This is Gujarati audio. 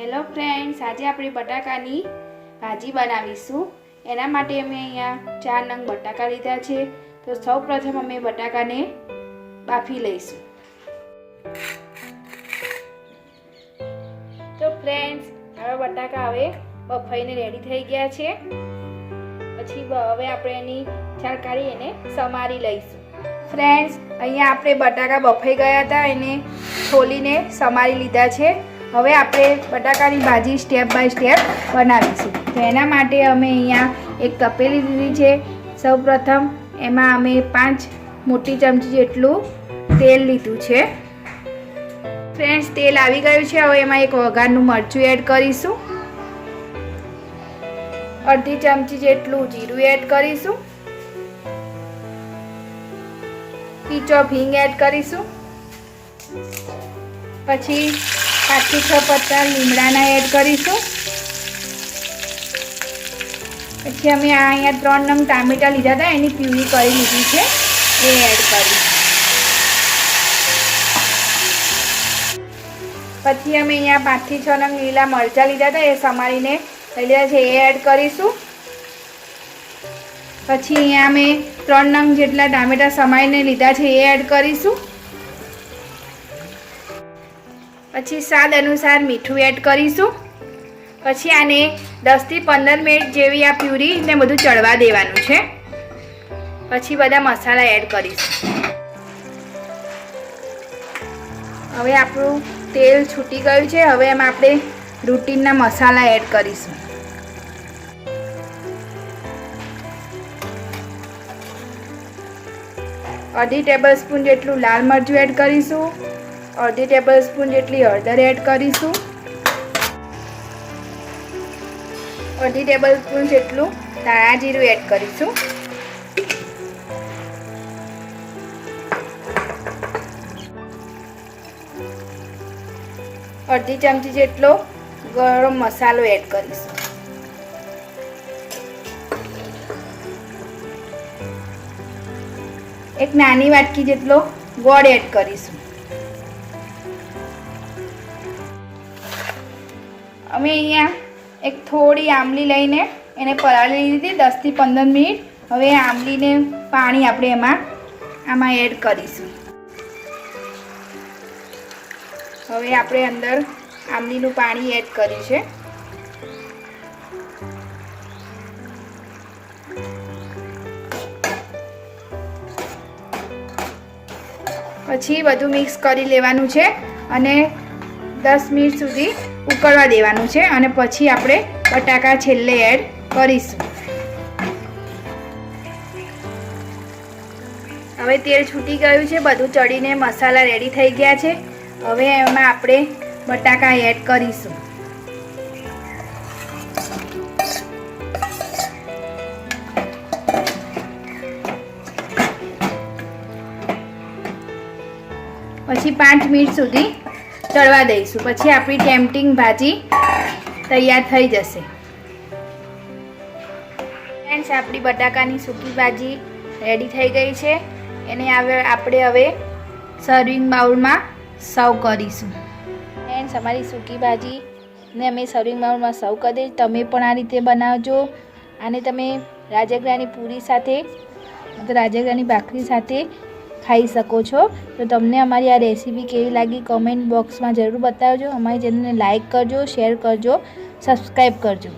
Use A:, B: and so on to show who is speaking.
A: હેલો ફ્રેન્ડ્સ, આજે આપણે બટાકાની ભાજી બનાવીશું। એના માટે અમે અહીંયા 4 નંગ બટાકા લીધા છે। તો સૌપ્રથમ અમે બટાકાને બાફી લઈશું। તો ફ્રેન્ડ્સ, હવે બટાકા બફાઈને રેડી થઈ ગયા છે। પછી હવે આપણે એની છાલ કાઢી એને સમારી લઈશું। ફ્રેન્ડ્સ, અહીંયા આપણે બટાકા બફાઈ ગયા હતા, એને છોલીને સમારી લીધા છે। હવે આપણે બટાકાની ભાજી સ્ટેપ બાય સ્ટેપ બનાવીશું। તો એના માટે અમે અહીંયા એક તપેલી લીધી છે। સૌપ્રથમ એમાં અમે 5 મોટી ચમચી જેટલું તેલ લીધું છે। ફ્રેન્ડ્સ, તેલ આવી ગયું છે। હવે એમાં એક વઘારનું મરચું એડ કરીશું, અડધી ચમચી જેટલું જીરું એડ કરીશું, પીંચ ઓફ હિંગ એડ કરીશું, પછી 5 થી 6 પત્તા લીમડાના એડ કરીશું। પછી અમે અહીંયા 3 નંગ ટામેટા લીધા હતા, એની પ્યુરી કરી લીધી છે, એ એડ કરીશું। પછી અમે અહીંયા 5 થી 6 નંગ લીલા મરચાં લીધા હતા, એ સમારીને લીધા છે, એ એડ કરીશું। પછી અહીંયા અમે 3 નંગ જેટલા ટામેટા સમારીને લીધા છે, એ એડ કરીશું। પછી સ્વાદ અનુસાર મીઠું એડ કરીશું। પછી આને 10 થી 15 મિનિટ જેવી આ પ્યુરીને બધું ચડવા દેવાનું છે। પછી બધા મસાલા એડ કરીશું। હવે આપણું તેલ છૂટી ગયું છે। હવે એમાં આપણે રૂટીનના મસાલા એડ કરીશું। અડધી ટેબલસ્પૂન જેટલું લાલ મરચું એડ કરીશું, અડધી ટેબલસ્પૂન જેટલી હળદર એડ કરીશું, અડધી ટેબલસ્પૂન જેટલું ધાણા જીરું એડ કરીશું, અડધી ચમચી જેટલો ગરમ મસાલો એડ કરીશું, એક નાની વાટકી જેટલો ગોળ એડ કરીશું। અમે અહીંયા એક થોડી આંબલી લઈને એને પલાળી લીધી 10 થી 15 મિનિટ। હવે આંબલીને પાણી આપણે આમાં એડ કરીશું। હવે આપણે અંદર આંબલીનું પાણી એડ કર્યું છે। પછી બધું મિક્સ કરી લેવાનું છે અને 10 મિનિટ સુધી ઉકળવા દેવાનું છે અને પછી આપણે બટાકા છેલ્લે એડ કરીશું। હવે તેલ છૂટી ગયું છે, બધું ચડીને મસાલા રેડી થઈ ગયા છે। હવે એમાં આપણે બટાકા એડ કરીશું। પછી 5 મિનિટ સુધી ચડવા દઈશું। પછી આપણી ટેમ્પટિંગ ભાજી તૈયાર થઈ જશે। ફ્રેન્ડ્સ, આપણી બટાકાની સૂકી ભાજી રેડી થઈ ગઈ છે। એને આપણે હવે સર્વિંગ બાઉલમાં સર્વ કરીશું। ફ્રેન્ડ્સ, અમારી સૂકી ભાજીને અમે સર્વિંગ બાઉલમાં સર્વ કરી દઈશું। તમે પણ આ રીતે બનાવજો। આને તમે રાજગરાની પૂરી સાથે, રાજગરાની ભાખરી સાથે ખાઈ શકો છો। તો તમને અમારી આ રેસીપી કેવી લાગી કમેન્ટ બોક્સમાં જરૂર બતાવજો। અમારી ચેનલને લાઇક કરજો, શેર કરજો, સબસ્ક્રાઈબ કરજો।